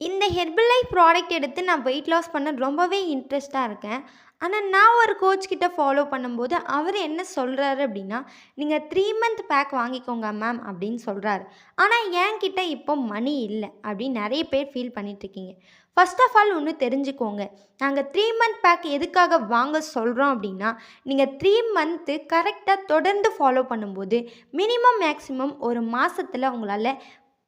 இந்த herbal life product எடுத்து நான் வெயிட் லாஸ் பண்ண ரொம்பவே இன்ட்ரெஸ்ட்டாக இருக்கேன். ஆனா, நான் ஒரு கோச் கிட்ட ஃபாலோ பண்ணும்போது, அவரு என்ன சொல்றாரு அப்டின்னா, "நீங்க 3 மந்த் பேக் வாங்கிக்கோங்க மேம்" அப்டின்னு சொல்றாரு. ஆனா, என்கிட்ட இப்போ மணி இல்ல அப்டின்னு நெறைய பேர் ஃபீல் பண்ணிட்டுருக்கீங்க. ஃபர்ஸ்ட் ஆஃப் ஆல் ஒண்ணு தெரிஞ்சுக்கோங்க. நாங்க 3 மந்த் பேக் எதுக்காக வாங்க சொல்றோம் அப்டின்னா, நீங்க 3 மந்த் கரெக்ட்டா தொடர்ந்து ஃபாலோ பண்ணும்போது, மினிமம் மேக்ஸிமம் ஒரு மாசத்துல உங்களால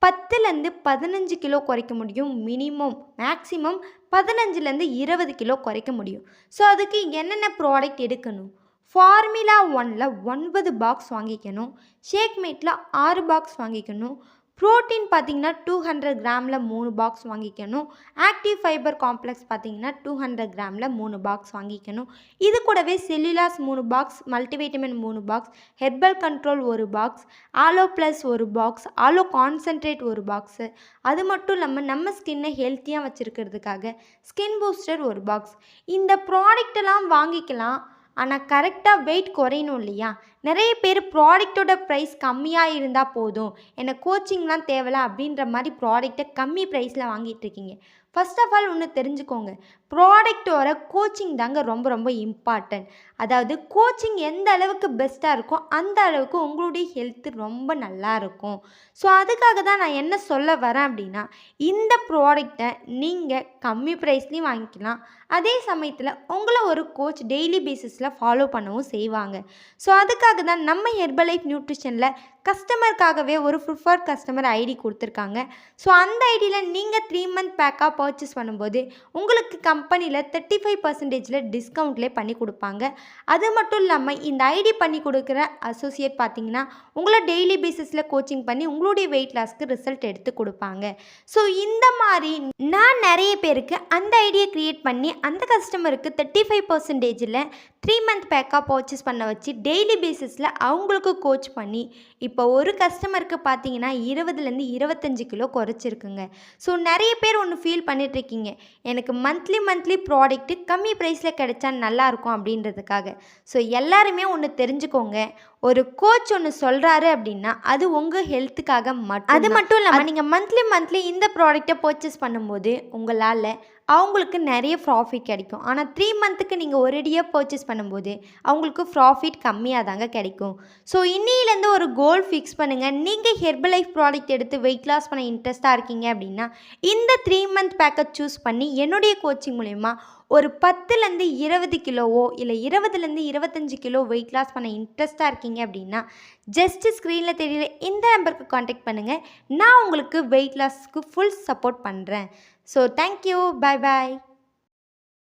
10லேருந்து 15 கிலோ குறைக்க முடியும். மினிமம். மேக்ஸிமம் 15லேருந்து 20 கிலோ குறைக்க முடியும். ஸோ, அதுக்கு என்னென்ன ப்ராடக்ட் எடுக்கணும்? ஃபார்முலா 1ல 9 பாக்ஸ் வாங்கிக்கணும். ஷேக்மேட்ல 6 பாக்ஸ் வாங்கிக்கணும். புரோட்டீன் பார்த்தீங்கன்னா 200 கிராம்ல 3 பாக்ஸ் வாங்கிக்கணும். ஆக்டிவ் ஃபைபர் காம்ப்ளெக்ஸ் பார்த்தீங்கன்னா 200 கிராம்ல 3 பாக்ஸ் வாங்கிக்கணும். இது கூடவே cellulose 3 box, multivitamin 3 box, herbal control 1 box, aloe plus 1 box, aloe concentrate 1 box. அது மட்டும் இல்லாம நம்ம ஸ்கின்னை ஹெல்த்தியாக வச்சுருக்கிறதுக்காக ஸ்கின் பூஸ்டர் 1 பாக்ஸ். இந்த ப்ராடக்ட்டெல்லாம் வாங்கிக்கலாம். ஆனா, கரெக்ட்டா வெயிட் குறையணும் இல்லையா? நெறைய பேர் ப்ராடக்ட்டோட ப்ரைஸ் கம்மியா இருந்தா போதும், எனக்கு கோச்சிங்லாம் தேவையில்ல அப்படின்ற மாரி ப்ராடக்ட்ட கம்மி ப்ரைஸில் வாங்கிட்டுருக்கீங்க. ஃபர்ஸ்ட் ஆஃப் ஆல் ஒண்ணு தெரிஞ்சுக்கோங்க. ப்ராடக்ட்டோட கோச்சிங் தாங்க ரொம்ப ரொம்ப இம்பார்ட்டன்ட். அதாவது கோச்சிங் எந்த அளவுக்கு பெஸ்ட்டா இருக்கோ, அந்த அளவுக்கு உங்களுடைய ஹெல்த் ரொம்ப நல்லா இருக்கும். ஸோ, அதுக்காக தான் நான் என்ன சொல்ல வரேன் அப்படின்னா, இந்த ப்ராடக்ட்ட நீங்க கம்மி ப்ரைஸ்லயும் வாங்கிக்கலாம். அதே சமயத்தில் உங்கள ஒரு கோச் டெய்லி பேசிஸில் ஃபாலோ பண்ணவும் செய்வாங்க. ஸோ, அதுக்காக தான் நம்ம ஹெர்பல் லைஃப் நியூட்ரிஷனில் கஸ்டமருக்காகவே ஒரு ப்ரிஃபர்ட் கஸ்டமர் ஐடி கொடுத்துருக்காங்க. ஸோ, அந்த ஐடியில் நீங்கள் 3 மந்த் பேக்காக பர்ச்சேஸ் பண்ணும்போது உங்களுக்கு கம்பெனியில் 35% டிஸ்கவுண்ட்லேயே பண்ணி கொடுப்பாங்க. அது மட்டும் இல்லாமல் இந்த ஐடி பண்ணி கொடுக்குற அசோசியேட் பார்த்தீங்கன்னா உங்களை டெய்லி பேசிஸில் கோச்சிங் பண்ணி உங்களுடைய வெயிட் லாஸ்க்கு ரிசல்ட் எடுத்து கொடுப்பாங்க. ஸோ, இந்த மாதிரி நான் நிறைய பேருக்கு அந்த ஐடியை க்ரியேட் பண்ணி அந்த கஸ்டமருக்கு 35%ல் 3 மந்த் பேக்காக பர்ச்சேஸ் பண்ண வச்சு டெய்லி பேசிஸில் அவங்களுக்கு கோச் பண்ணி இப்போ ஒரு கஸ்டமருக்கு பார்த்தீங்கன்னா 20லேருந்து 25 கிலோ குறைச்சிருக்குங்க. ஸோ, நிறைய பேர் ஒன்று ஃபீல் பண்ணிகிட்ருக்கீங்க, எனக்கு மந்த்லி ப்ராடக்ட்டு கம்மி ப்ரைஸில் கிடைச்சா நல்லாயிருக்கும் அப்படின்றதுக்காக. ஸோ, எல்லாருமே ஒன்று தெரிஞ்சுக்கோங்க. ஒரு கோச் ஒன்று சொல்கிறாரு அப்படின்னா அது உங்கள் ஹெல்த்துக்காக மட்டும். அது மட்டும் இல்லாமல் நீங்கள் மந்த்லி இந்த ப்ராடக்ட்டை பர்ச்சேஸ் பண்ணும்போது உங்களால் அவங்களுக்கு நிறைய ப்ராஃபிட் கிடைக்கும். ஆனால் 3 மந்த்துக்கு நீங்கள் ஒரேடியாக பர்ச்சேஸ் பண்ணும்போது அவங்களுக்கு ப்ராஃபிட் கம்மியாக தாங்க கிடைக்கும். ஸோ, இன்னிலேருந்து ஒரு கோல் ஃபிக்ஸ் பண்ணுங்கள். நீங்கள் ஹெர்பல் லைஃப் ப்ராடக்ட் எடுத்து வெயிட் லாஸ் பண்ண இன்ட்ரெஸ்ட்டாக இருக்கீங்க அப்படின்னா இந்த 3 மந்த் பேக்கை சூஸ் பண்ணி என்னுடைய கோச்சிங் மூலிமா ஒரு 10லேருந்து 20 கிலோவோ இல்லை 20லேருந்து 25 கிலோ வெயிட் லாஸ் பண்ண இன்ட்ரெஸ்ட்டாக இருக்கீங்க அப்படின்னா ஜஸ்ட்டு ஸ்க்ரீனில் தெரியல இந்த நம்பருக்கு காண்டாக்ட் பண்ணுங்கள். நான் உங்களுக்கு வெயிட் லாஸ்க்கு ஃபுல் சப்போர்ட் பண்ணுறேன். So, thank you. பாய் பாய்.